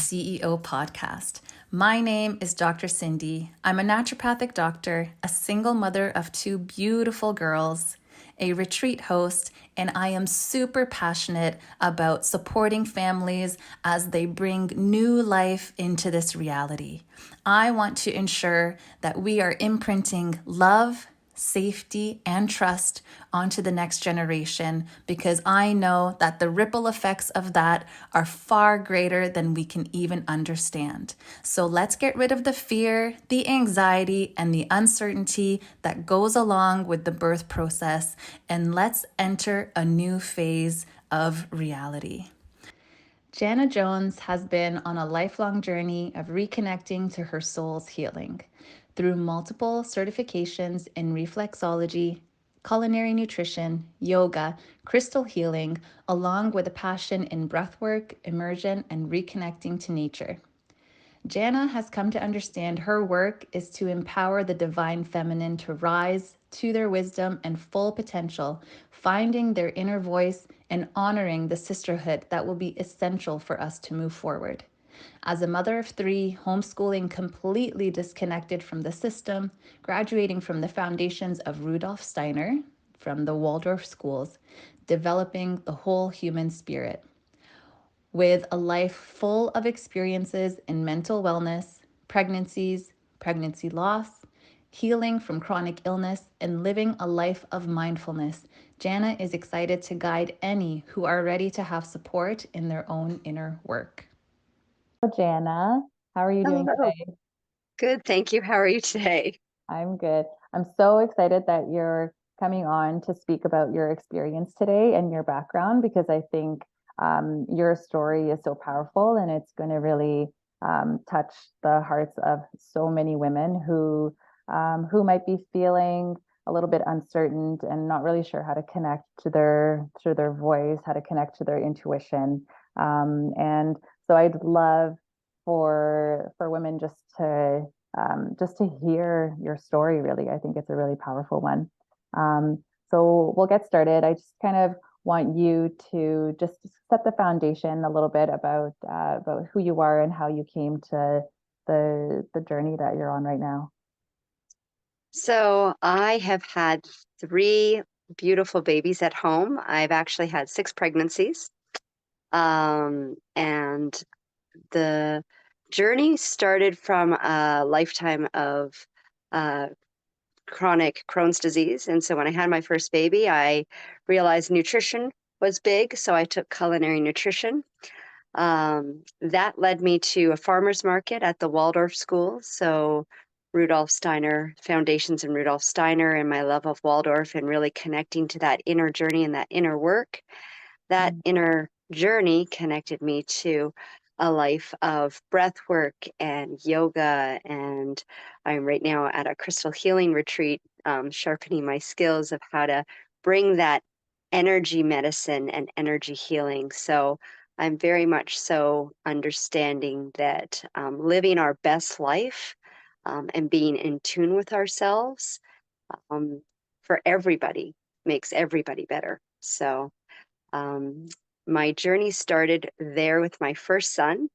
CEO podcast. My name is Dr. Cindy. I'm a naturopathic doctor, a single mother of two beautiful girls, a retreat host, and I am super passionate about supporting families as they bring new life into this reality. I want to ensure that we are imprinting love, safety, and trust onto the next generation because I know that the ripple effects of that are far greater than we can even understand. So let's get rid of the fear, the anxiety, and the uncertainty that goes along with the birth process, and let's enter a new phase of reality. Jana Jones has been on a lifelong journey of reconnecting to her soul's healing through multiple certifications in reflexology, culinary nutrition, yoga, crystal healing, along with a passion in breathwork, immersion, and reconnecting to nature. Jana has come to understand her work is to empower the divine feminine to rise to their wisdom and full potential, finding their inner voice and honoring the sisterhood that will be essential for us to move forward. As a mother of three, homeschooling completely disconnected from the system, graduating from the foundations of Rudolf Steiner, from the Waldorf schools, developing the whole human spirit with a life full of experiences in mental wellness, pregnancies, pregnancy loss, healing from chronic illness, and living a life of mindfulness. Jana is excited to guide any who are ready to have support in their own inner work. Hello, Jana. How are you doing Hello. today? Good, thank you. How are you today? I'm good. I'm so excited that you're coming on to speak about your experience today and your background because I think your story is so powerful and it's going to really touch the hearts of so many women who might be feeling a little bit uncertain and not really sure how to connect to their voice, how to connect to their intuition. And so I'd love for women just to hear your story, really. I think it's a really powerful one. So we'll get started. I just kind of want you to just set the foundation a little bit about who you are and how you came to the journey that you're on right now. So I have had three beautiful babies at home. I've actually had six pregnancies. And the journey started from a lifetime of uh, chronic Crohn's disease. And so when I had my first baby, I realized nutrition was big. So I took culinary nutrition. That led me to a farmer's market at the Waldorf school. So Rudolf Steiner, Foundations in Rudolf Steiner, and my love of Waldorf, and really connecting to that inner journey and that inner work. That inner journey connected me to a life of breath work and yoga. And I'm right now at a crystal healing retreat, sharpening my skills of how to bring that energy medicine and energy healing. So I'm very much so understanding that living our best life and being in tune with ourselves um, for everybody makes everybody better. So um, my journey started there with my first son.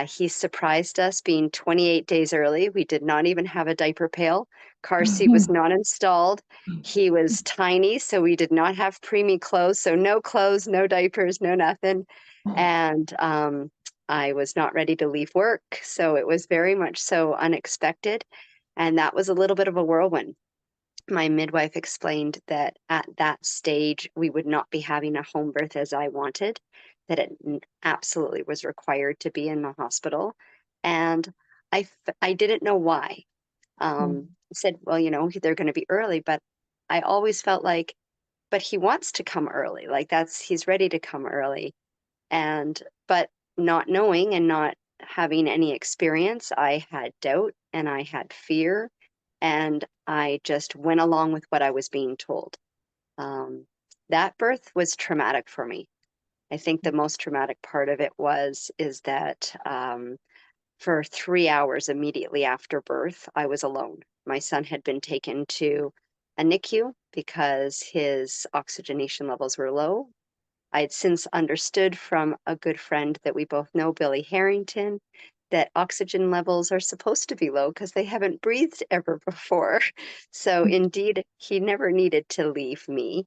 He surprised us being 28 days early. We did not even have a diaper pail. Car seat was not installed. He was tiny, so we did not have preemie clothes. So no clothes, no diapers, no nothing. And I was not ready to leave work. So it was very much so unexpected. And that was a little bit of a whirlwind. My midwife explained that at that stage, we would not be having a home birth as I wanted, that it absolutely was required to be in the hospital. And I didn't know why. I said, well, they're going to be early, but I always felt like, but he wants to come early. Like he's ready to come early. But not knowing and not having any experience, I had doubt and I had fear, and I just went along with what I was being told. Um, that birth was traumatic for me. I think the most traumatic part of it is that for 3 hours immediately after birth, I was alone. My son had been taken to a NICU because his oxygenation levels were low, I had since understood from a good friend that we both know, Billy Harrington, that oxygen levels are supposed to be low because they haven't breathed ever before. So indeed, he never needed to leave me.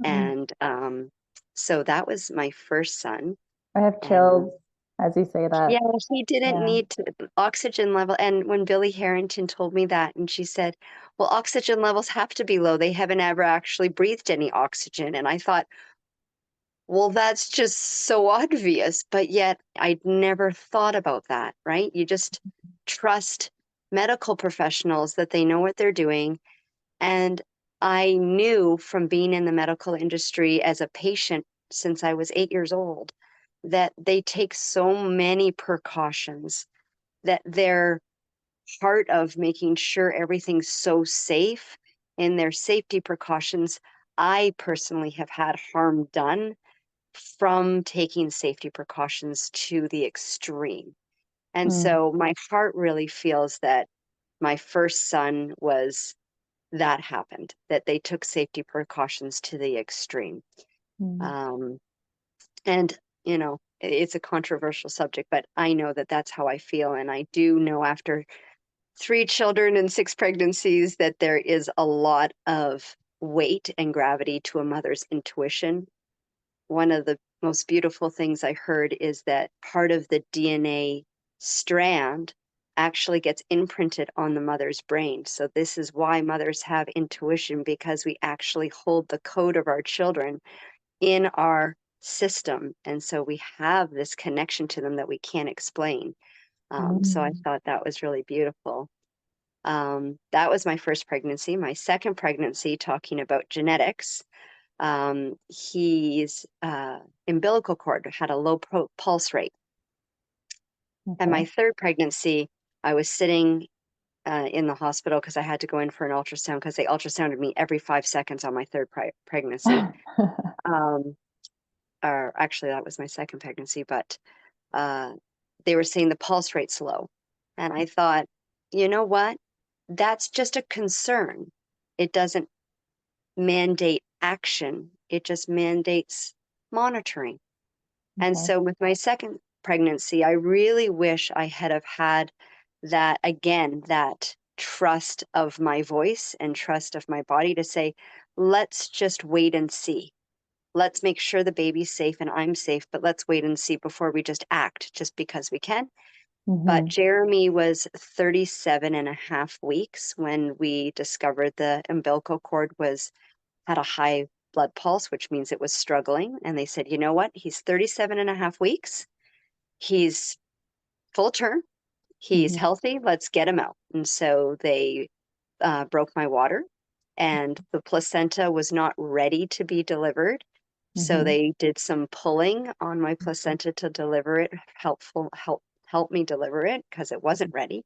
Mm. And so that was my first son. I have And chills as you say yeah, that. he didn't Yeah. need to oxygen level. And when Billy Harrington told me that, and she said, well, oxygen levels have to be low. They haven't ever actually breathed any oxygen. And I thought, well, that's just so obvious. But yet I'd never thought about that, right? You just trust medical professionals that they know what they're doing. And I knew from being in the medical industry as a patient since I was 8 years old that they take so many precautions, that they're part of making sure everything's so safe in their safety precautions. I personally have had harm done from taking safety precautions to the extreme. And Mm. so my heart really feels that my first son was that happened, that they took safety precautions to the extreme. Mm. Um, and, it's a controversial subject, but I know that that's how I feel. And I do know after 3 children and 6 pregnancies that there is a lot of weight and gravity to a mother's intuition. One of the most beautiful things I heard is that part of the DNA strand actually gets imprinted on the mother's brain. So, this is why mothers have intuition, because we actually hold the code of our children in our system. And so we have this connection to them that we can't explain. So, I Mm. thought that was really beautiful. That was my first pregnancy. My second pregnancy, talking about genetics, his umbilical cord had a low pulse rate. And my Okay. third pregnancy, I was sitting in the hospital because I had to go in for an ultrasound because they ultrasounded me every 5 seconds on my third pregnancy. Um, or actually, that was my second pregnancy, but uh, they were saying the pulse rate's low. And I thought, you know what? That's just a concern. It doesn't mandate action, it just mandates monitoring. And Okay. so with my second pregnancy, I really wish I had have had that again, that trust of my voice and trust of my body to say, let's just wait and see. Let's make sure the baby's safe and I'm safe, but let's wait and see before we just act just because we can. But Hmm. Jeremy was 37 and a half weeks when we discovered the umbilical cord was had a high blood pulse, which means it was struggling. And they said, you know what? He's 37 and a half weeks. He's full term. He's Hmm. healthy. Let's get him out. And so they broke my water, and the placenta was not ready to be delivered. So Hmm. they did some pulling on my placenta to deliver it, help me deliver it because it wasn't ready.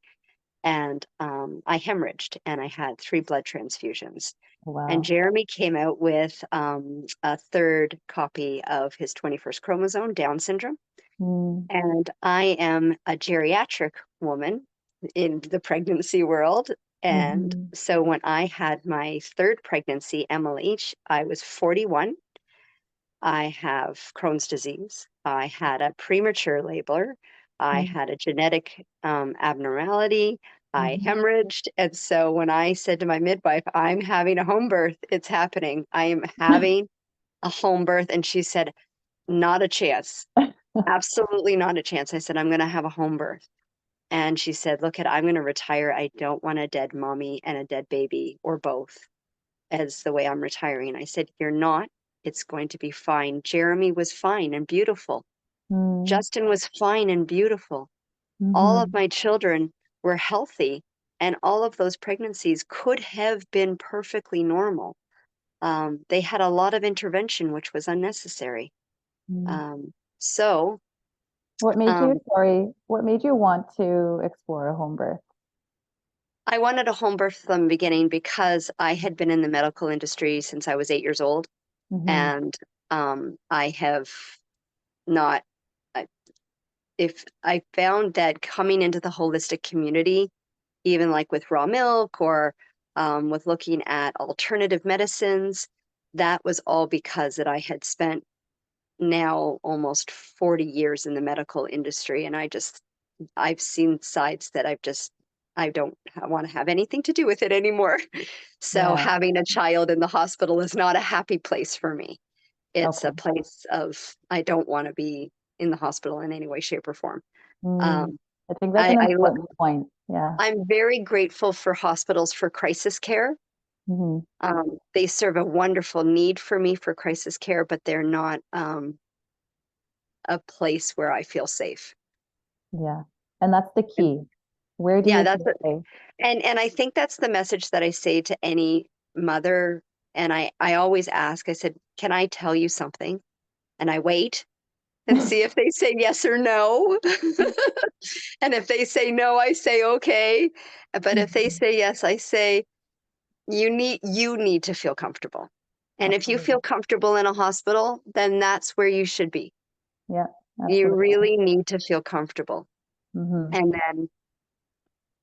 And I hemorrhaged and I had 3 blood transfusions. And Wow. Jeremy came out with a third copy of his 21st chromosome, Down syndrome. Mm. And I am a geriatric woman in the pregnancy world. And Hmm. so when I had my third pregnancy, MLH, I was 41. I have Crohn's disease. I had a premature labor. I had a genetic abnormality. I Hmm. hemorrhaged. And so when I said to my midwife, I'm having a home birth, it's happening. I am having a home birth. And she said, not a chance. Absolutely not a chance. I said, I'm going to have a home birth. And she said, look, I'm going to retire. I don't want a dead mommy and a dead baby or both as the way I'm retiring. I said, you're not. It's going to be fine. Jeremy was fine and beautiful. Mm. Justin was fine and beautiful. All of Hmm. my children were healthy, and all of those pregnancies could have been perfectly normal. They had a lot of intervention, which was unnecessary. Mm. Um, so What made you, um, sorry, what made you want to explore a home birth? I wanted a home birth from the beginning because I had been in the medical industry since I was 8 years old, Hmm. and I have not. If I found that coming into the holistic community, even like with raw milk or with looking at alternative medicines, that was all because that I had spent now almost 40 years in the medical industry, and I've seen sides that I don't want to have anything to do with it anymore. So Yeah. having a child in the hospital is not a happy place for me. It's a Okay. place of I don't want to be in the hospital in any way, shape, or form. Mm. Um, I think that's an I important point. Yeah. I'm very grateful for hospitals for crisis care. Hmm. They serve a wonderful need for me for crisis care, but they're not a place where I feel safe. Yeah. And that's the And key. Where do yeah, you that's feel it. safe? And I think that's the message that I say to any mother. And I always ask, I said, can I tell you something? And I wait and see if they say yes or no. And if they say no, I say okay. But if they Mhm. say yes, I say you need to feel comfortable. And if you feel Absolutely. comfortable in a hospital, then that's where you should be. Yeah, You absolutely. really need to feel comfortable. Hmm. And then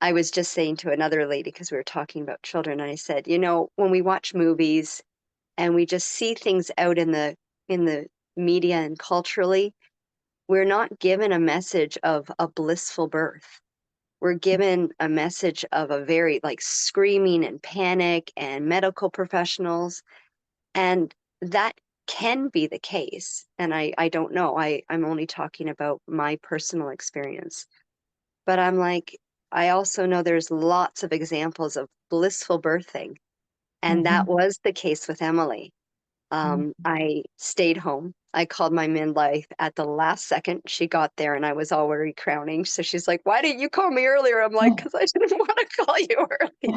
I was just saying to another lady, because we were talking about children, and I said, when we watch movies and we just see things out in the media and culturally, we're not given a message of a blissful birth. We're given a message of a very like screaming and panic and medical professionals. And that can be the case. And I don't know. I'm only talking about my personal experience. But I'm like, I also know there's lots of examples of blissful birthing. And that Hmm. was the case with Emily. I stayed home. I called my midwife at the last second she got there, and I was already crowning. So she's like, "Why didn't you call me earlier?" I'm like, "Because I didn't want to call you early."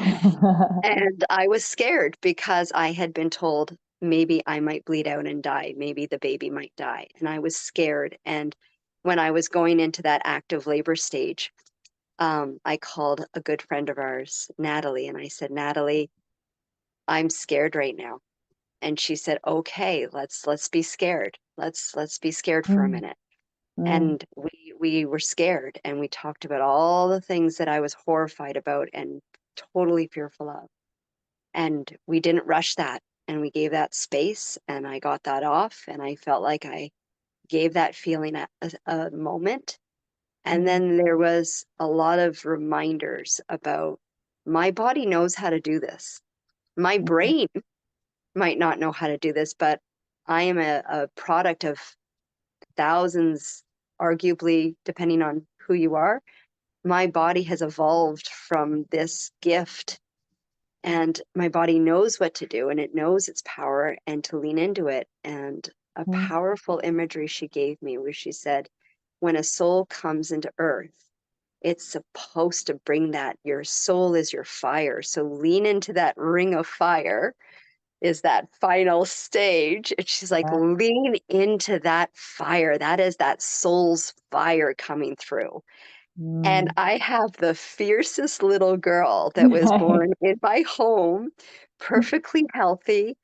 And I was scared because I had been told maybe I might bleed out and die. Maybe the baby might die. And I was scared. And when I was going into that active labor stage, I called a good friend of ours, Natalie, and I said, Natalie, I'm scared right now. And she said, okay, let's be scared. Let's be scared for a Mm, minute. mm, And we were scared and we talked about all the things that I was horrified about and totally fearful of. And we didn't rush that. And we gave that space and I got that off. And I felt like I gave that feeling a moment. And mm, then there was a lot of reminders about my body knows how to do this. My mm, brain might not know how to do this, but I am a product of thousands, arguably, depending on who you are. My body has evolved from this gift and my body knows what to do and it knows its power and to lean into it. And a mm, powerful imagery she gave me where she said, when a soul comes into earth, it's supposed to bring that. Your soul is your fire. So lean into that ring of fire is that final stage. And she's like, yeah. lean into that fire. That is that soul's fire coming through. And Mm. I have the fiercest little girl that was born in my home, perfectly healthy.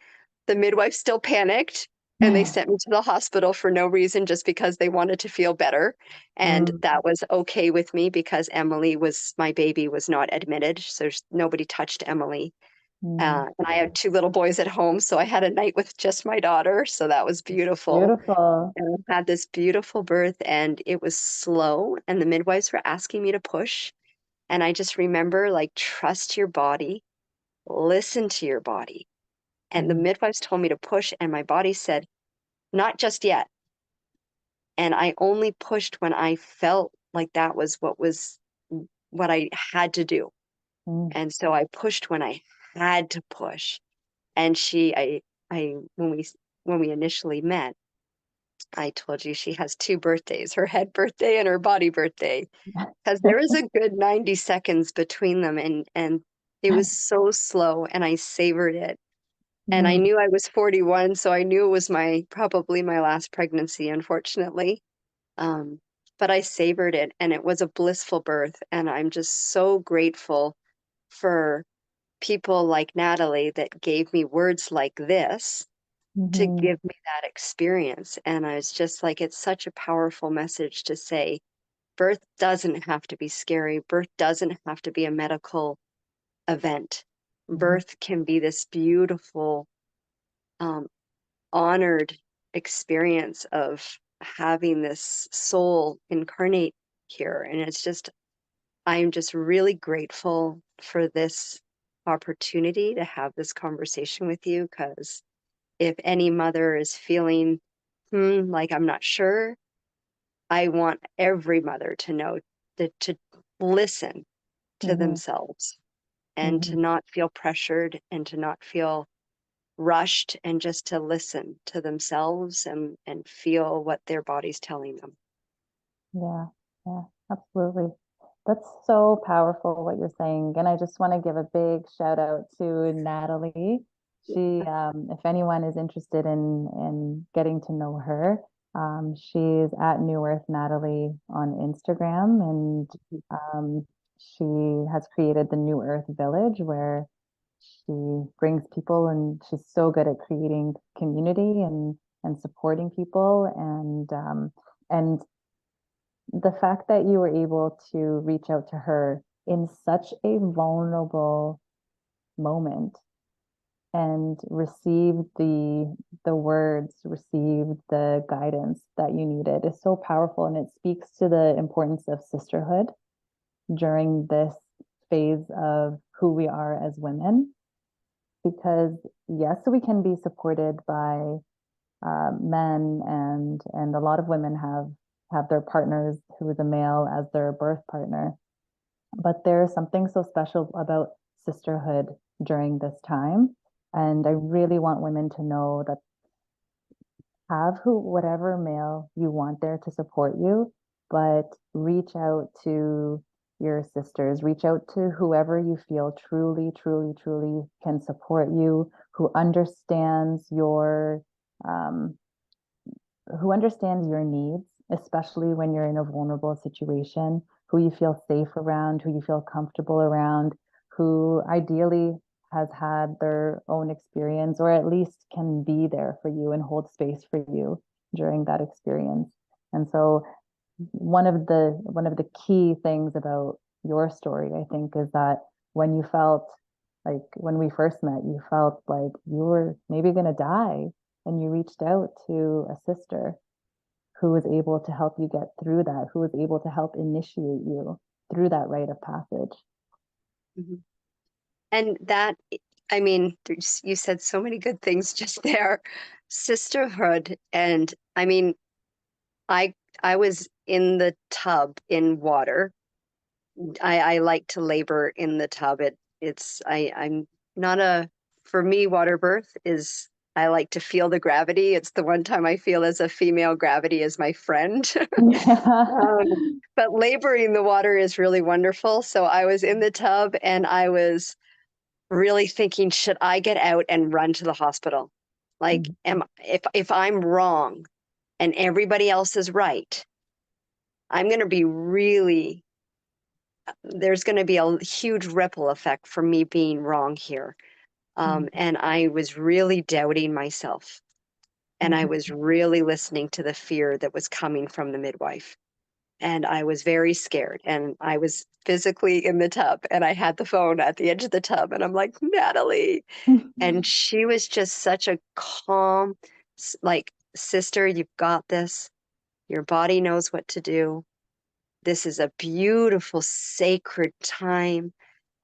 The midwife still panicked and they sent me to the hospital for no reason, just because they wanted to feel better. And Mm, that was okay with me because my baby was not admitted. So nobody touched Emily. mm. And I have two little boys at home. So I had a night with just my daughter. So that was beautiful. Beautiful. And I had this beautiful birth and it was slow. And the midwives were asking me to push. And I just remember like, trust your body, listen to your body. And the Mm, midwives told me to push, and my body said, not just yet. And I only pushed when I felt like that was what I had to do. mm, And so I pushed when I had to push. And when we initially met, I told you she has two birthdays, her head birthday and her body birthday, because there was a good 90 seconds between them and it was so slow and I savored it. And I mm, knew I was 41, so I knew it was probably my last pregnancy, unfortunately. Um, but I savored it and it was a blissful birth. And I'm just so grateful for people like Natalie that gave me words like this to mhm, give me that experience. And I was just like, it's such a powerful message to say birth doesn't have to be scary. Birth doesn't have to be a medical event. mhm, Birth can be this beautiful, um, honored experience of having this soul incarnate here. And it's just, I'm just really grateful for this opportunity to have this conversation with you. Because if any mother is feeling, like I'm not sure, I want every mother to know to listen to Hmm. themselves and Hmm. to not feel pressured and to not feel rushed and just to listen to themselves and feel what their body's telling them. Yeah, yeah, absolutely. That's so powerful what you're saying. And I just want to give a big shout out to Natalie. If anyone is interested in getting to know her, she's at New Earth Natalie on Instagram, and she has created the New Earth Village where she brings people, and she's so good at creating community and supporting people, and the fact that you were able to reach out to her in such a vulnerable moment and receive the words, receive the guidance that you needed is so powerful, and it speaks to the importance of sisterhood during this phase of who we are as women. Because yes, we can be supported by men, and a lot of women have their partners who is a male as their birth partner. But there's something so special about sisterhood during this time. And I really want women to know that have whatever male you want there to support you, but reach out to your sisters, reach out to whoever you feel truly, truly, truly can support you, um, who understands your needs, especially when you're in a vulnerable situation, who you feel safe around, who you feel comfortable around, who ideally has had their own experience or at least can be there for you and hold space for you during that experience. And so one of the key things about your story, I think, is that when you felt like when we first met, you felt like you were maybe going to die, and you reached out to a sister who was able to help you get through that, who was able to help initiate you through that rite of passage. Mhm. And that, I mean, you said so many good things just there. Sisterhood. And I mean, I I was in the tub in water. I like to labor in the tub. I'm not a, for me, water birth is, I like to feel the gravity. It's the one time I feel as a female gravity is my friend. Yeah. But laboring the water is really wonderful. So I was in the tub and I was really thinking, should I get out and run to the hospital? Like, if I'm wrong and everybody else is right, I'm going to be really, there's going to be a huge ripple effect from me being wrong here. And I was really doubting myself. And I was really listening to the fear that was coming from the midwife. And I was very scared. And I was physically in the tub and I had the phone at the edge of the tub. And I'm like, Natalie. And she was just such a calm, like, sister, you've got this. Your body knows what to do. This is a beautiful, sacred time.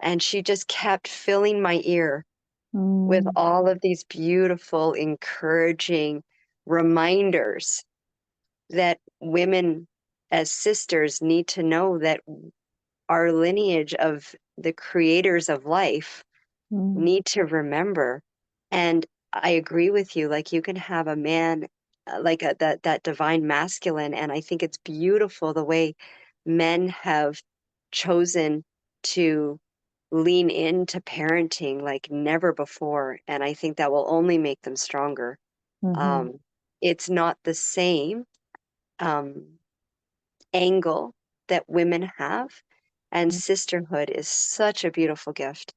And she just kept filling my ear with Mm, all of these beautiful, encouraging reminders that women as sisters need to know that our lineage of the creators of life mm, need to remember. And I agree with you. Like you can have a man like that divine masculine, and I think it's beautiful the way men have chosen to lean into parenting like never before, and I think that will only make them stronger. mhm, Um, it's not the same um, angle that women have, and sisterhood is such a beautiful gift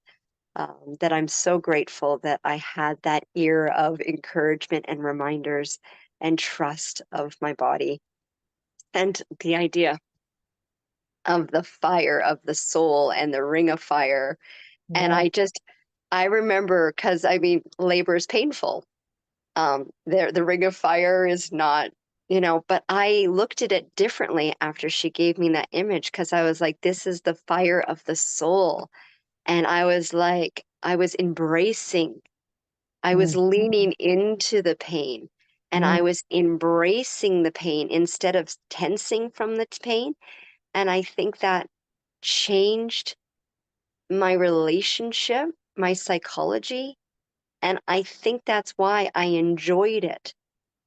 that I'm so grateful that I had that ear of encouragement and reminders and trust of my body. And the idea of the fire of the soul and the ring of fire. And yeah. I remember, because I mean, labor is painful. The ring of fire is not, but I looked at it differently after she gave me that image because I was like, this is the fire of the soul. And I was like, I was Mm, leaning into the pain and mm, I was embracing the pain instead of tensing from the pain. And I think that changed my relationship, my psychology. And I think that's why I enjoyed it.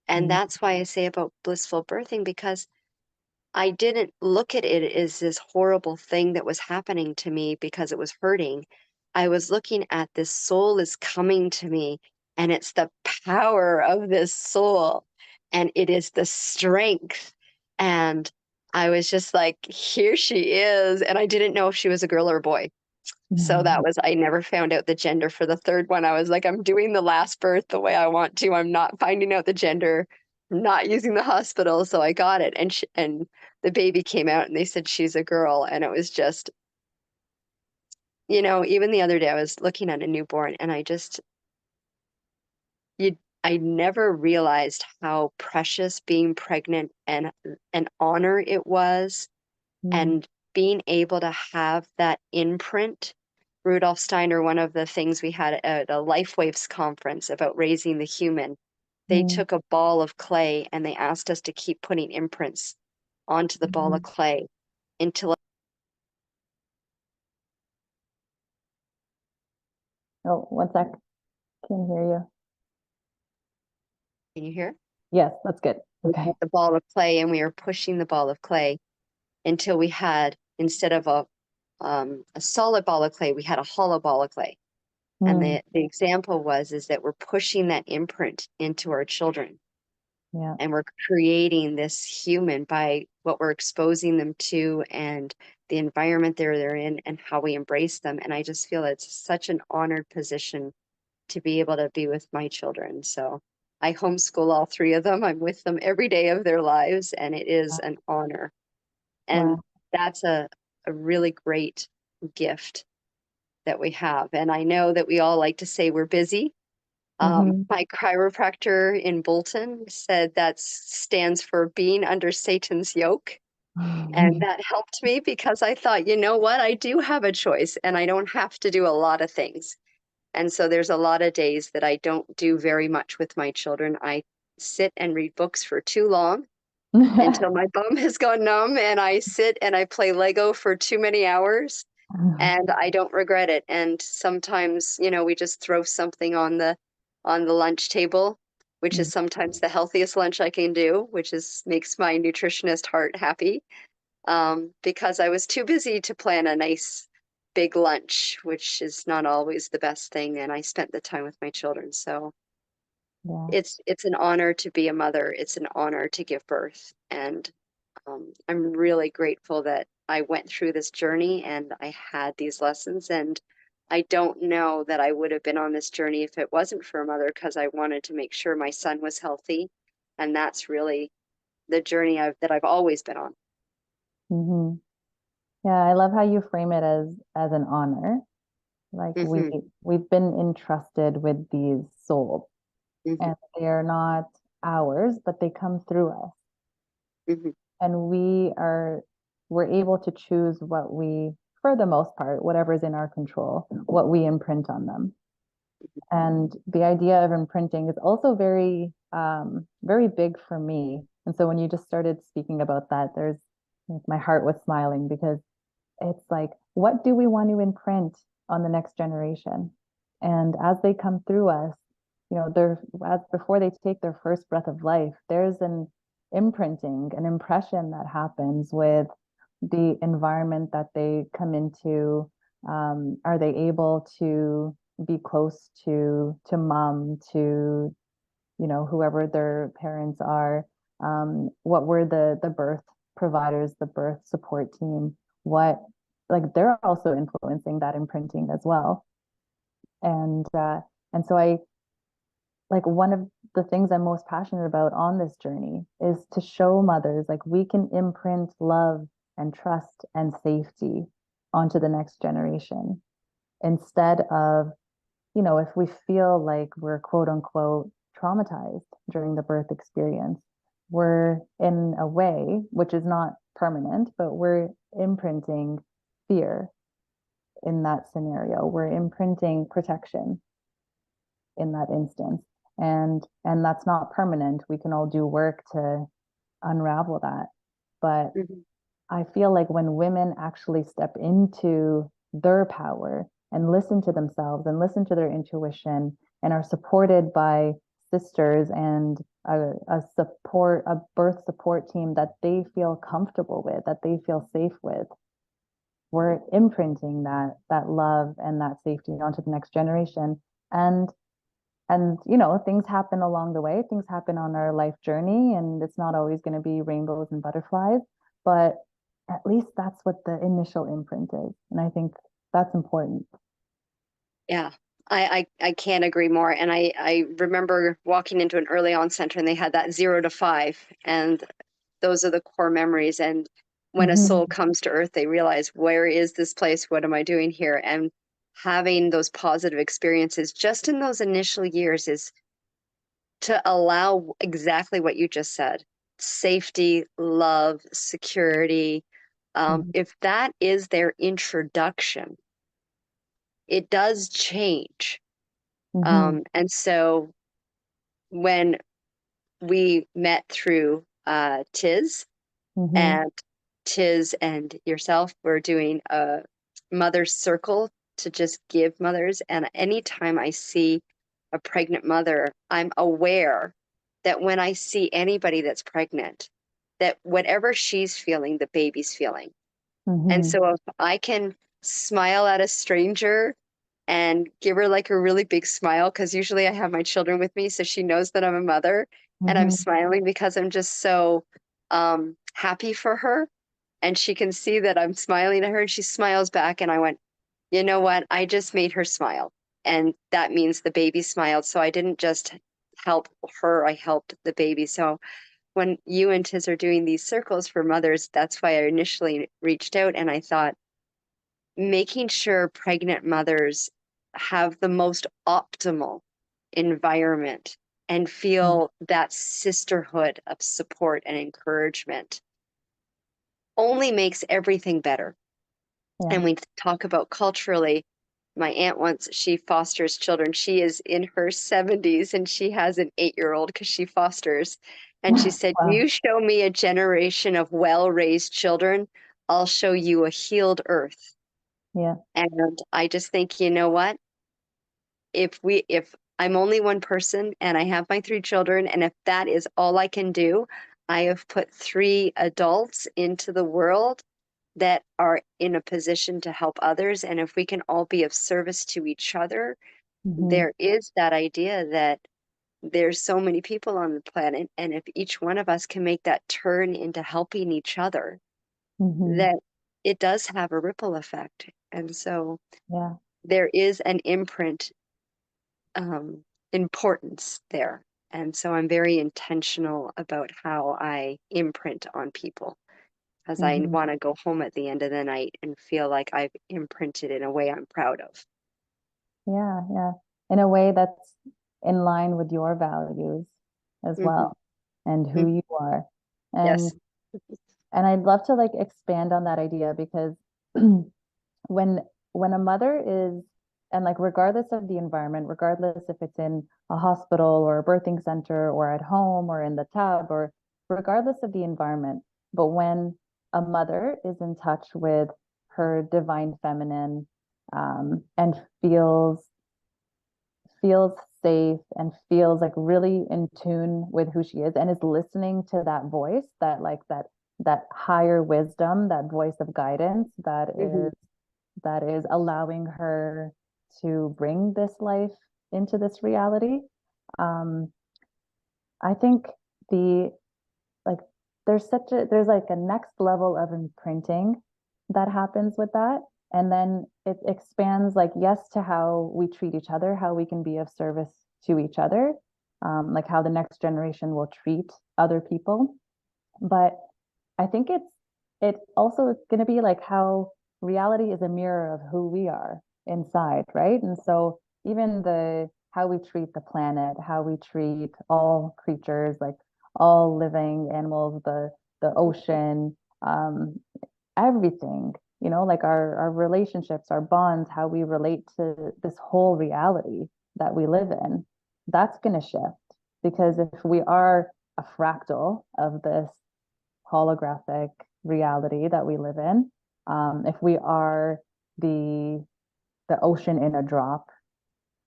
And mm, that's why I say about blissful birthing, because I didn't look at it as this horrible thing that was happening to me because it was hurting. I was looking at this soul is coming to me, and it's the power of this soul, and it is the strength. And I was just like, here she is. And I didn't know if she was a girl or a boy. So that mm, was, I never found out the gender for the third one. I was like, I'm doing the last birth the way I want to. I'm not finding out the gender. I'm not using the hospital. So I got it. And the baby came out and they said she's a girl. And it was just, even the other day I was looking at a newborn and you, I never realized how precious being pregnant and an honor it was, mm, and being able to have that imprint. Rudolf Steiner, one of the things we had at a Life Waves conference about raising the human, they mm, took a ball of clay and they asked us to keep putting imprints onto the ball of mm. clay until, Oh, one sec. Can hear you. can you hear? Yes, that's good. We Okay. had the ball of clay and we were pushing the ball of clay until we had, instead of a solid ball of clay, we had a hollow ball of clay. And Mm, the example was is that we're pushing that imprint into our children, yeah. and we're creating this human by what we're exposing them to and the environment they're in and how we embrace them. And I just feel it's such an honored position to be able to be with my children. So I homeschool all three of them. I'm with them every day of their lives, and it is an honor. And Wow. that's a really great gift that we have. And I know that we all like to say we're busy. Mm-hmm. My chiropractor in Bolton said that stands for being under Satan's yoke. And that helped me because I thought, you know what? I do have a choice and I don't have to do a lot of things. And so there's a lot of days that I don't do very much with my children. I sit and read books for too long until my bum has gone numb, and I sit and I play Lego for too many hours, and I don't regret it. And sometimes, we just throw something on the lunch table, which is sometimes the healthiest lunch I can do, which is makes my nutritionist heart happy. Because I was too busy to plan a nice big lunch, which is not always the best thing. And I spent the time with my children. So Yeah. it's an honor to be a mother. It's an honor to give birth. And I'm really grateful that I went through this journey and I had these lessons. And I don't know that I would have been on this journey if it wasn't for a mother, because I wanted to make sure my son was healthy. And that's really the journey that I've always been on. Hmm. Yeah, I love how you frame it as an honor. Like Hmm. we've been entrusted with these souls, Hmm. and they are not ours, but they come through us. Hmm. And we're able to choose what we, for the most part, whatever's in our control, what we imprint on them. And the idea of imprinting is also very big for me. And so when you just started speaking about that, there's like, my heart was smiling because it's like, what do we want to imprint on the next generation? And as they come through us, they're as before they take their first breath of life, there's an imprinting, an impression that happens with the environment that they come into. Are they able to be close to mom, to whoever their parents are? What were the birth providers, the birth support team? What, like, they're also influencing that imprinting as well. And so I like, one of the things I'm most passionate about on this journey is to show mothers like we can imprint love and trust and safety onto the next generation instead of, if we feel like we're quote unquote traumatized during the birth experience. We're in a way, which is not permanent, but we're imprinting fear in that scenario. We're imprinting protection in that instance. And that's not permanent. We can all do work to unravel that. But Mhm. I feel like when women actually step into their power and listen to themselves and listen to their intuition and are supported by sisters and a birth support team that they feel comfortable with, that they feel safe with, we're imprinting that love and that safety onto the next generation. And things happen along the way, things happen on our life journey, and it's not always going to be rainbows and butterflies, but at least that's what the initial imprint is, and I think that's important. Yeah, I can't agree more. And I remember walking into an early on center and they had that 0 to 5, and those are the core memories. And when a soul Mm-hmm. comes to earth, they realize, where is this place? What am I doing here? And having those positive experiences just in those initial years is to allow exactly what you just said: safety, love, security. If that is their introduction, it does change. Mm-hmm. And so when we met through Tiz, Mm-hmm. and Tiz and yourself were doing a mother's circle to just give mothers. And anytime I see a pregnant mother, I'm aware that when I see anybody that's pregnant, that whatever she's feeling, the baby's feeling. And Mm-hmm. so if I can smile at a stranger and give her like a really big smile, because usually I have my children with me, so she knows that I'm a mother, and I'm Mm-hmm. smiling because I'm just so happy for her. And she can see that I'm smiling at her, and she smiles back. And I went, you know what? I just made her smile. And that means the baby smiled. So I didn't just help her, I helped the baby. So when you and Tiz are doing these circles for mothers, that's why I initially reached out, and I thought, making sure pregnant mothers have the most optimal environment and feel that sisterhood of support and encouragement only makes everything better. Yeah. And we talk about culturally, my aunt once, she fosters children. She is in her 70s and she has an 8-year-old because she fosters. And she said, Wow. you show me a generation of well-raised children, I'll show you a healed earth. Yeah. And I just think, you know what? If I'm only one person and I have my 3 children, and if that is all I can do, I have put 3 adults into the world that are in a position to help others. And if we can all be of service to each other, Mm-hmm. there is that idea that there's so many people on the planet, and if each one of us can make that turn into helping each other, Mm-hmm. that it does have a ripple effect. And so Yeah. there is an imprint, importance there. And so I'm very intentional about how I imprint on people, because I Mm-hmm. want to go home at the end of the night and feel like I've imprinted in a way I'm proud of. Yeah. Yeah. In a way that's in line with your values as Hmm. well, and who you are. And Yes. and I'd love to like expand on that idea because when when a mother is, and like regardless of the environment, regardless if it's in a hospital or a birthing center or at home or in the tub, or regardless of the environment, but when a mother is in touch with her divine feminine, and feels safe and feels like really in tune with who she is and is listening to that voice, that higher wisdom, that voice of guidance Hmm. that is allowing her to bring this life into this reality. um I think the like there's like a next level of imprinting that happens with that, and then it expands, like, yes, to how we treat each other, how we can be of service to each other, like how the next generation will treat other people. But I think it also is going to be like how reality is a mirror of who we are inside, right? And so even the how we treat the planet, how we treat all creatures, like all living animals, the ocean, um, everything, like our relationships, our bonds, how we relate to this whole reality that we live in, that's going to shift. Because if we are a fractal of this holographic reality that we live in, if we are the the ocean in a drop,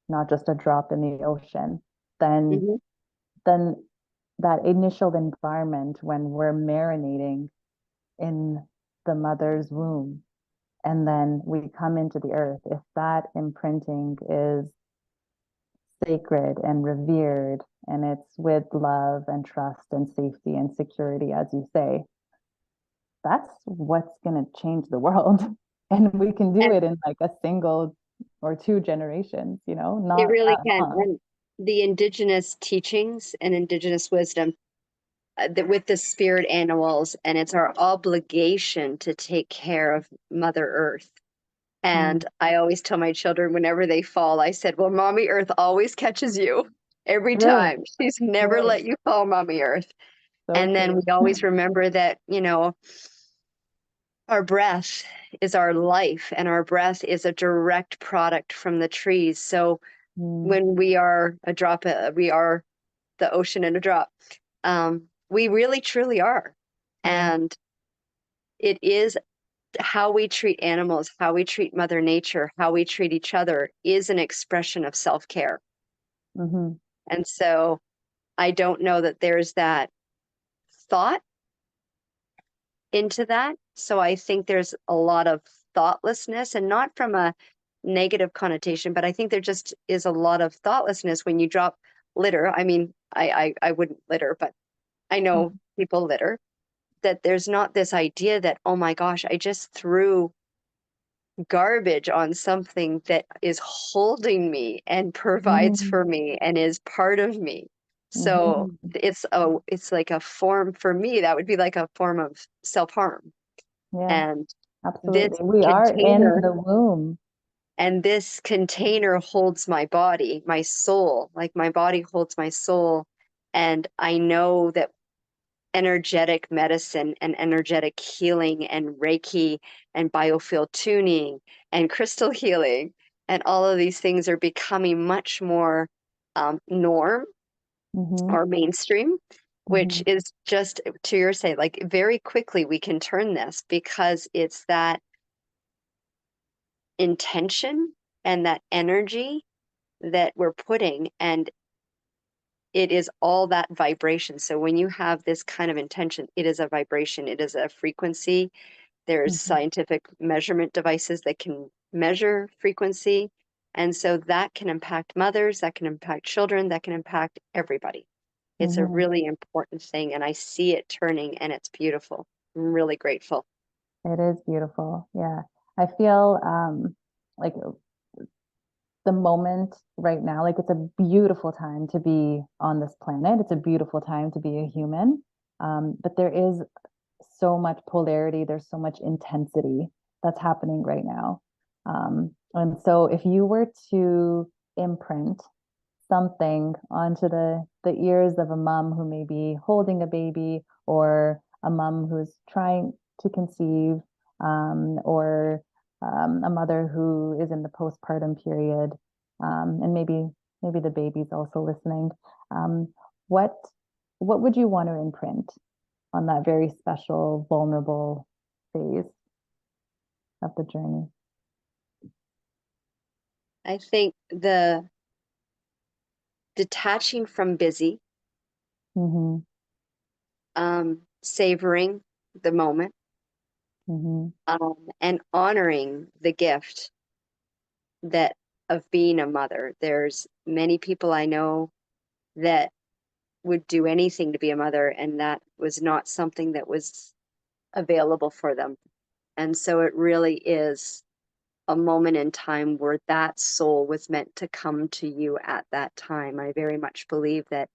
not just a drop in the ocean, then Hmm. then that initial environment when we're marinating in the mother's womb and then we come into the earth, if that imprinting is sacred and revered and it's with love and trust and safety and security, as you say, that's what's going to change the world. And we can do And it in like a single or two generations, it not really that can. long. And the indigenous teachings and indigenous wisdom with the spirit animals, and it's our obligation to take care of Mother Earth. Mm, And I always tell my children whenever they fall, I said, well, Mommy Earth always catches you every true, time. She's never true, let you fall, Mommy Earth. so And then true. we always remember that, our breath is our life, and our breath is a direct product from the trees. So Mm, when we are a drop, we are the ocean in a drop. We really truly are. yeah. And it is how we treat animals, how we treat Mother Nature, how we treat each other is an expression of self care. Hmm. And so I don't know that there's that thought into that. So I think there's a lot of thoughtlessness, and not from a negative connotation, but I think there just is a lot of thoughtlessness when you drop litter. I mean, I wouldn't litter, but I know people litter, that there's not this idea that, oh my gosh, I just threw garbage on something that is holding me and provides Hmm. for me and is part of me. So Hmm. it's like a form, for me, that would be like a form of self-harm. Yeah, And this absolutely. We are in container the womb. this container holds my body, my soul, like my body holds my soul. And I know that energetic medicine and energetic healing and Reiki and biofield tuning and crystal healing and all of these things are becoming much more norm Hmm. or mainstream, which Hmm. is just to your say, like very quickly we can turn this because it's that intention and that energy that we're putting, and it is all that vibration. So when you have this kind of intention, it is a vibration, it is a frequency. There's Hmm. scientific measurement devices that can measure frequency. And so that can impact mothers, that can impact children, that can impact everybody. It's a Hmm. really important thing, and I see it turning, and it's beautiful. I'm really grateful. It is beautiful. Yeah. I feel like the moment right now, like it's a beautiful time to be on this planet. It's a beautiful time to be a human. But there is so much polarity, there's so much intensity that's happening right now. And so if you were to imprint something onto the ears of a mom who may be holding a baby, or a mom who's trying to conceive, or a mother who is in the postpartum period, and maybe the baby's also listening. Um, what what would you want to imprint on that very special, vulnerable phase of the journey? I think the detaching from busy, Mm-hmm. savoring the moment, Mm-hmm. and honoring the gift that of being a mother. There's many people I know that would do anything to be a mother, and that was not something that was available for them. And so it really is a moment in time where that soul was meant to come to you at that time. I very much believe that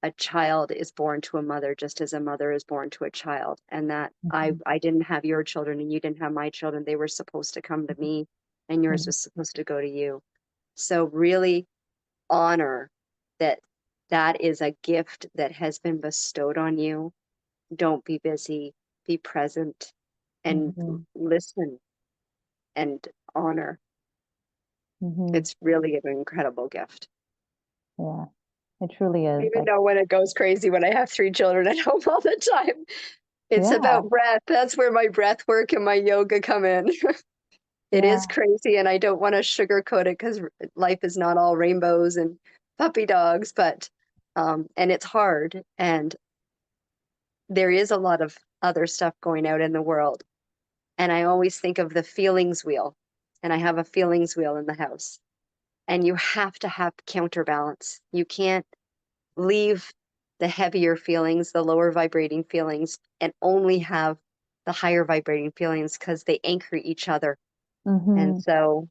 a child is born to a mother just as a mother is born to a child, and that Mm-hmm. I didn't have your children and you didn't have my children. They were supposed to come to me, and yours Mm-hmm. was supposed to go to you. So really honor that that is a gift that has been bestowed on you. Don't be busy, be present, and Hmm. listen and honor. Hmm. It's really an incredible gift. Yeah, it truly is. Even Like, though when it goes crazy when I have three children at home all the time, it's yeah, about breath. That's where my breath work and my yoga come in. It yeah. is crazy, and I don't want to sugarcoat it because life is not all rainbows and puppy dogs, but and it's hard, and there is a lot of other stuff going out in the world. And I always think of the feelings wheel, and I have a feelings wheel in the house, and you have to have counterbalance. You can't leave the heavier feelings, the lower vibrating feelings, and only have the higher vibrating feelings because they anchor each other. And Hmm. so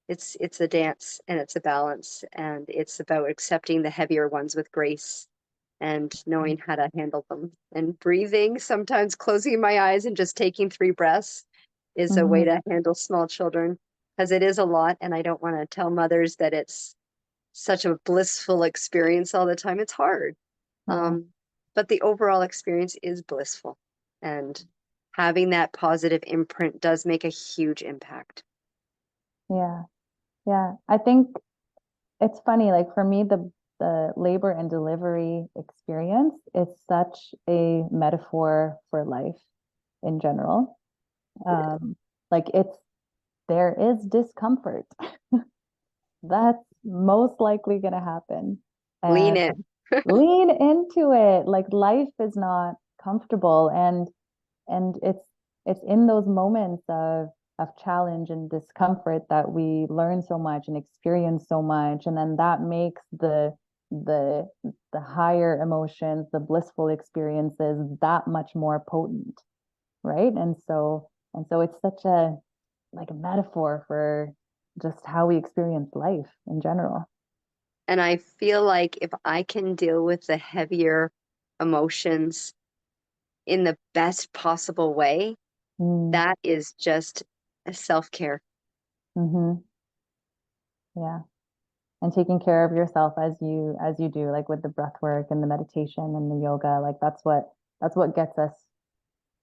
it's a dance and it's a balance and it's about accepting the heavier ones with grace and knowing how to handle them and breathing, sometimes closing my eyes and just taking 3 breaths is a way Hmm. to handle small children because it is a lot, and I don't want to tell mothers that it's such a blissful experience all the time. It's hard. Yeah, um, but the overall experience is blissful, and having that positive imprint does make a huge impact. yeah, yeah. I think it's funny, like for me, the labor and delivery experience is such a metaphor for life in general. Um, like it's there is discomfort. That's most likely going to happen. Lean And in. lean into it. Like life is not comfortable, and it's in those moments of challenge and discomfort that we learn so much and experience so much, and then that makes the the higher emotions, the blissful experiences, that much more potent, right? And so it's such a like a metaphor for just how we experience life in general. And I feel like if I can deal with the heavier emotions in the best possible way, Mm, that is just a self-care. hmm. Yeah. And taking care of yourself as you do, like with the breath work and the meditation and the yoga, like that's what gets us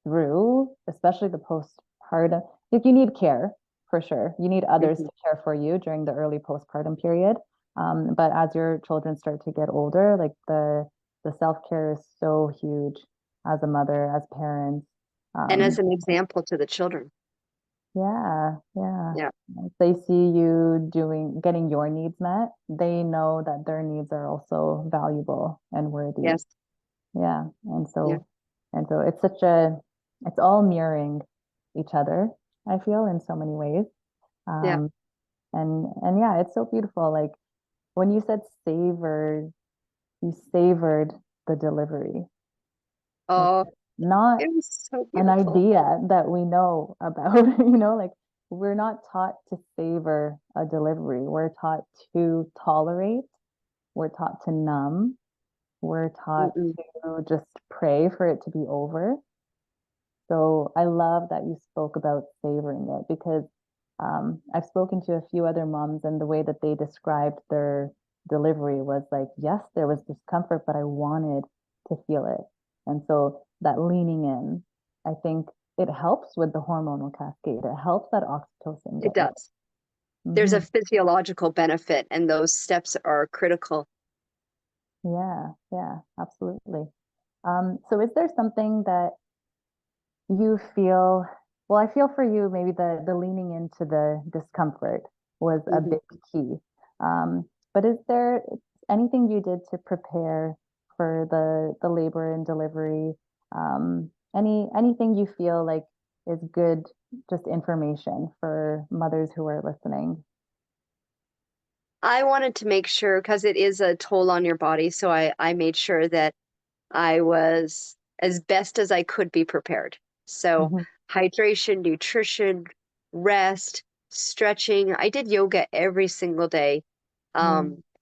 through, especially the postpartum. Like you need care for sure. You need others Mhm. to care for you during the early postpartum period. But as your children start to get older, like the self-care is so huge as a mother, as parents. And as Um, an example to the children. yeah, yeah. Yeah. If they see you getting your needs met, they know that their needs are also valuable and worthy. Yes. Yeah. Yeah. And so it's all mirroring each other, I feel, in so many ways. Yeah. Um, and yeah, it's so beautiful. Like when you said you savored the delivery. Like Oh, not it was so an beautiful. idea that we know about, like we're not taught to savor a delivery. We're taught to tolerate, we're taught to numb, we're taught Mm-mm. to just pray for it to be over. So I love that you spoke about savoring it because I've spoken to a few other moms, and the way that they described their delivery was like, yes, there was discomfort, but I wanted to feel it. And so that leaning in, I think it helps with the hormonal cascade. It helps that oxytocin It get low. does. There's Hmm. a physiological benefit, and those steps are critical. Yeah, yeah, absolutely. So is there something that you feel, well, I feel for you, maybe the leaning into the discomfort was a Mhm. big key. But is there anything you did to prepare for the labor and delivery? Anything you feel like is good, just information for mothers who are listening? I wanted to make sure because it is a toll on your body, so I made sure that I was as best as I could be prepared. So, Hmm. hydration, nutrition, rest, stretching. I did yoga every single day.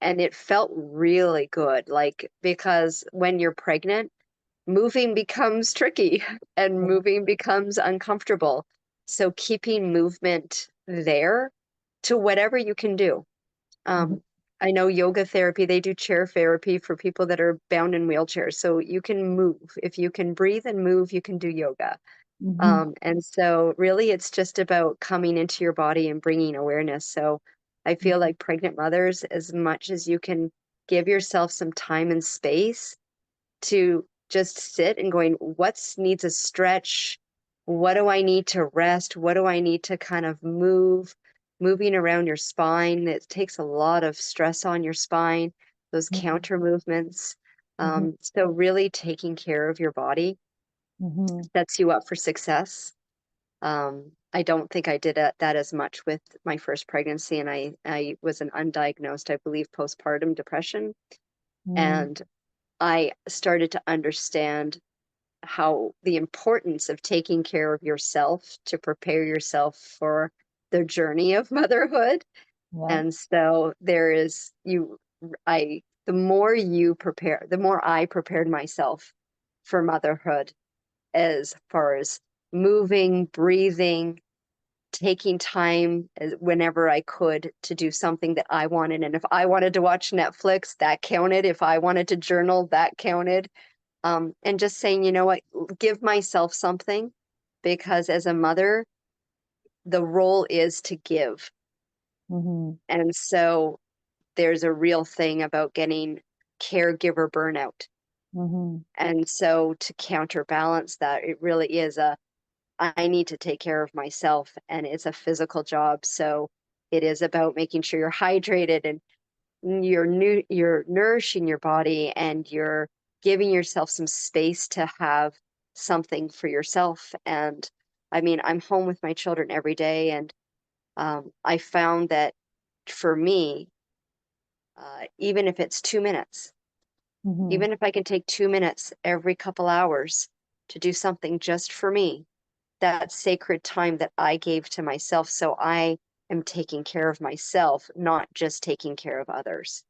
And it felt really good. Like, because when you're pregnant, moving becomes tricky and Yeah. moving becomes uncomfortable. So, keeping movement there to whatever you can do. Mhm. Um, I know yoga therapy, they do chair therapy for people that are bound in wheelchairs. So you can move. If you can breathe and move, you can do yoga. Hmm. And so really it's just about coming into your body and bringing awareness. So I feel like pregnant mothers, as much as you can give yourself some time and space to just sit and going, what needs a stretch? What do I need to rest? What do I need to kind of move? Moving around your spine, it takes a lot of stress on your spine, those counter movements. Hmm. So really taking care of your body Hmm. sets you up for success. I don't think I did that as much with my first pregnancy, and I was an undiagnosed, I believe, postpartum depression, Hmm. and I started to understand how the importance of taking care of yourself to prepare yourself for the journey of motherhood. Yeah. And so the more you prepare, the more I prepared myself for motherhood as far as moving, breathing, taking time whenever I could to do something that I wanted. And if I wanted to watch Netflix, that counted. If I wanted to journal, that counted. And just saying, you know what, give myself something, because as a mother, the role is to give. Hmm. And so there's a real thing about getting caregiver burnout. Hmm. And so to counterbalance that, it really is I need to take care of myself, and it's a physical job. So it is about making sure you're hydrated and you're nourishing your body, and you're giving yourself some space to have something for yourself. And I mean, I'm home with my children every day, and I found that for me, even if it's 2 minutes, Hmm. even if I can take 2 minutes every couple hours to do something just for me, that sacred time that I gave to myself. So I am taking care of myself, not just taking care of others.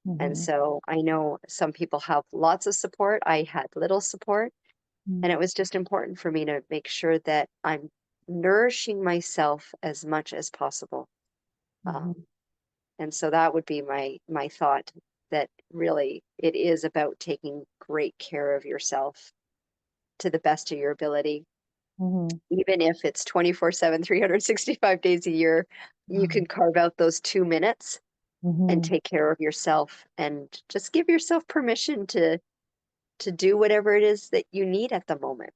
And Hmm. so I know some people have lots of support. I had little support. And it was just important for me to make sure that I'm nourishing myself as much as possible. Hmm. Um, and so that would be my thought, that really it is about taking great care of yourself to the best of your ability. Hmm. Even if it's 24/7, 365 days a year, you can carve out those 2 minutes and Hmm. take care of yourself, and just give yourself permission to do whatever it is that you need at the moment,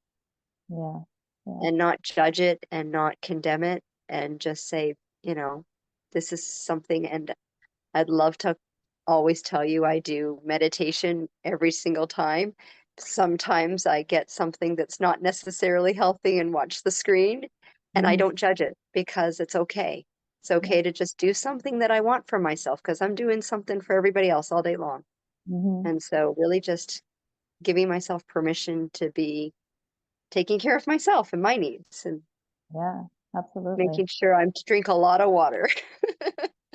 Yeah. Yeah. and not judge it and not condemn it, and just say, you know, this is something. And I'd love to always tell you I do meditation every single time. Sometimes I get something that's not necessarily healthy and watch the screen, and I Hmm. don't judge it, because it's okay. It's Yeah. okay to just do something that I want for myself, because I'm doing something for everybody else all day long. Hmm. And so really just giving myself permission to be taking care of myself and my needs, and Yeah. Absolutely. making sure I drink a lot of water.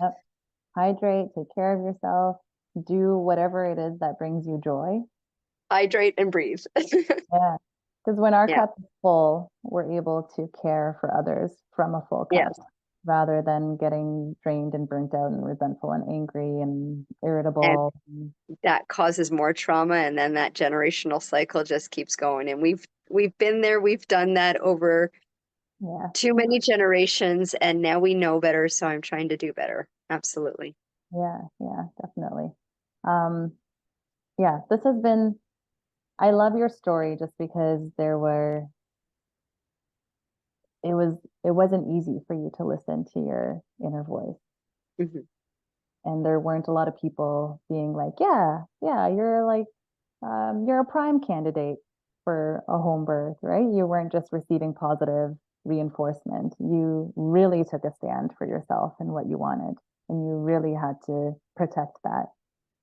Yep. Hydrate, take care of yourself, do whatever it is that brings you joy. Hydrate and breathe. Yeah. Because when our Yeah. cup is full, we're able to care for others from a full cup Yes. rather than getting drained and burnt out and resentful and angry and And irritable. that causes more trauma, and then that generational cycle just keeps going. And we've been there, we've done that over Yeah. too many generations, and now we know better, so I'm trying to do better. Absolutely. Yeah. Yeah. Definitely. Um, yeah. This has been, I love your story just because it was, it wasn't easy for you to listen to your inner voice. Hmm. And there weren't a lot of people being like, yeah, yeah, you're a prime candidate for a home birth, right? You weren't just receiving positive reinforcement. You really took a stand for yourself and what you wanted, and you really had to protect that.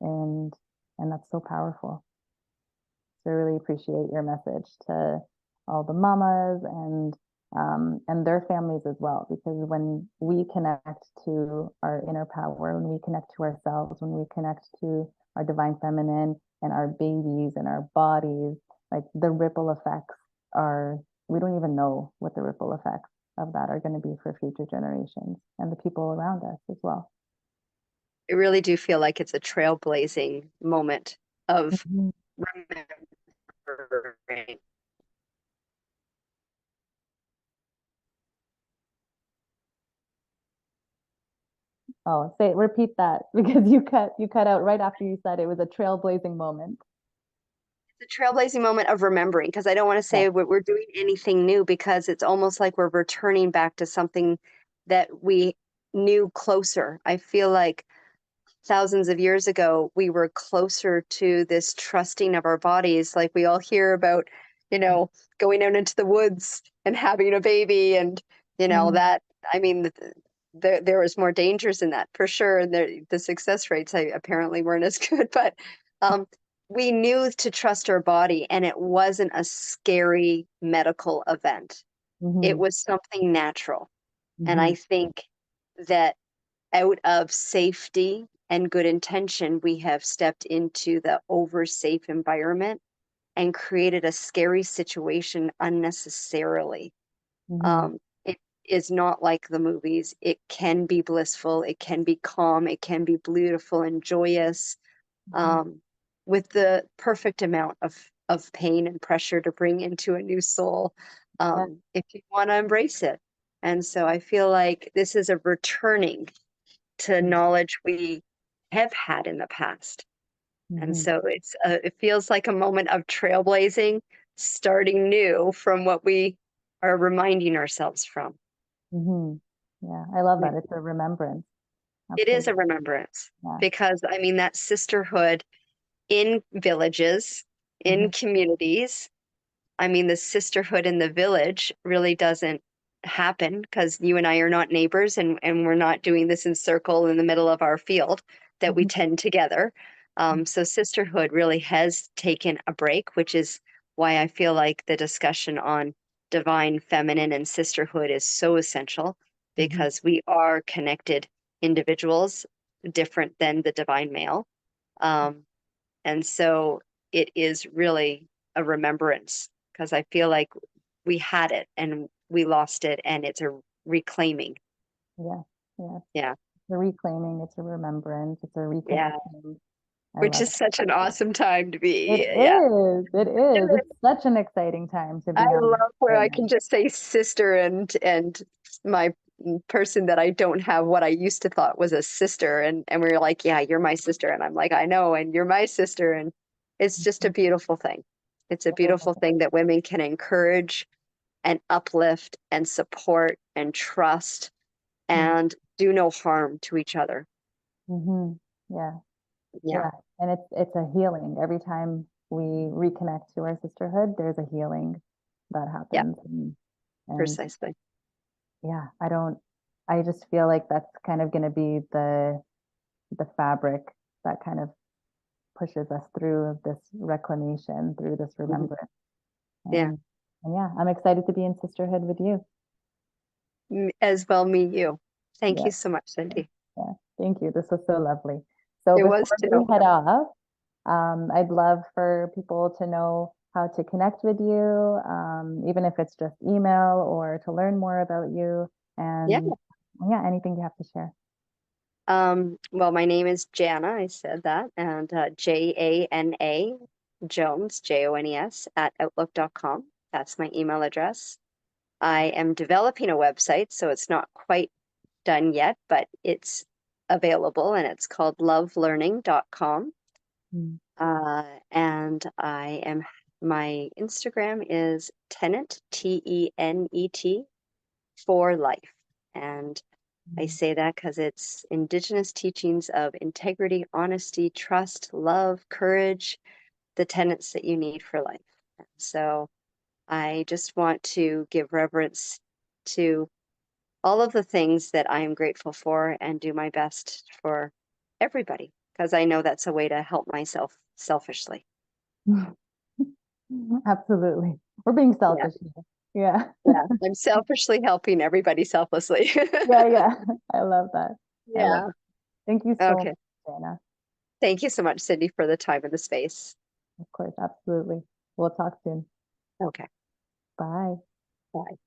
And and that's so powerful. So I really appreciate your message to all the mamas and their families as well, because when we connect to our inner power, when we connect to ourselves, when we connect to our divine feminine and our babies and our bodies, like the ripple effects are, we don't even know what the ripple effects of that are going to be for future generations and the people around us as well. I really do feel like it's a trailblazing moment of Mhm. remembering. Oh, repeat that because you cut out right after you said it was a trailblazing moment. It's a trailblazing moment of remembering because I don't want to Yeah. say we're doing anything new because it's almost like we're returning back to something that we knew closer. I feel like thousands of years ago, we were closer to this trusting of our bodies. Like we all hear about, you know, going out into the woods and having a baby, and Mhm. that. I mean, there was more dangers in that for sure, and the success rates apparently weren't as good. But um, we knew to trust our body, and it wasn't a scary medical event. It Mhm. was something natural, and I Mhm. think that out of safety and good intention, we have stepped into the over safe environment and created a scary situation unnecessarily. Mhm. It is not like the movies. It can be blissful, it can be calm, it can be beautiful and joyous, Mhm. um, with the perfect amount of pain and pressure to bring into a new soul, Yeah. if you want to embrace it. And so I feel like this is a returning to knowledge we have had in the past. And Mhm. so it feels like a moment of trailblazing, starting new from what we are reminding ourselves from. Mhm. Yeah, I love Yeah. that. It's a remembrance. It is a Absolutely. remembrance Yeah. because I mean that sisterhood in villages, in Mhm. communities, I mean, the sisterhood in the village really doesn't happen because you and I are not neighbors, and we're not doing this in circle in the middle of our field that we Mhm. tend together. So sisterhood really has taken a break, which is why I feel like the discussion on divine feminine and sisterhood is so essential Mhm. because we are connected individuals different than the divine male. Um, and so it is really a remembrance because I feel like we had it and we lost it, and it's a reclaiming. Yeah. Yeah. Yeah. It's a reclaiming, it's a remembrance, it's a Yeah. reconnecting. I Which love is such an awesome time to it. be. It Yeah. is. It is. It's such an exciting time to I be on love where right I now. can just say sister, and my person that I don't have what I used to thought was a sister, and we are like, yeah, you're my sister, and I'm like, I know, and you're my sister, and it's just a Mhm. beautiful thing. It's a It is. beautiful thing that women can encourage and uplift and support and trust and do no harm to each other. Mm-hmm. Yeah. Yeah. Yeah. And it's a healing. Every time we reconnect to our sisterhood, there's a healing that Yeah, happens. And precisely. yeah, I just feel like that's kind of going to be the fabric that kind of pushes us through this reclamation, through this Mhm. remembrance. Yeah. And yeah, I'm excited to be in sisterhood with you. As well, me, you. Thank Yeah, you so much, yeah, Cindy. yeah. Thank you. This was so lovely. So It was before we too. head off, I'd love for people to know how to connect with you, even if it's just email or to learn more about you. Yeah. And yeah, anything you have to share. Well, my name is Jana. I said that. And Jana Jones, Jones, at outlook.com. That's my email address. I am developing a website, so it's not quite done yet, but it's available and it's called lovelearning.com. Mm. And my Instagram is Tenet, Tenet, for life. And I Mm. say that because it's Indigenous teachings of integrity, honesty, trust, love, courage, the tenets that you need for life. And so I just want to give reverence to all of the things that I am grateful for and do my best for everybody because I know that's a way to help myself selfishly. Absolutely. We're being Yeah. selfish here. Yeah. Yeah. I'm selfishly helping everybody selflessly. Yeah, yeah. I love that. I love Yeah. it. Thank you so much, Okay. Jana. Thank you so much, Cindy, for the time and the space. Of course, absolutely. We'll talk soon. Okay. Bye. Bye.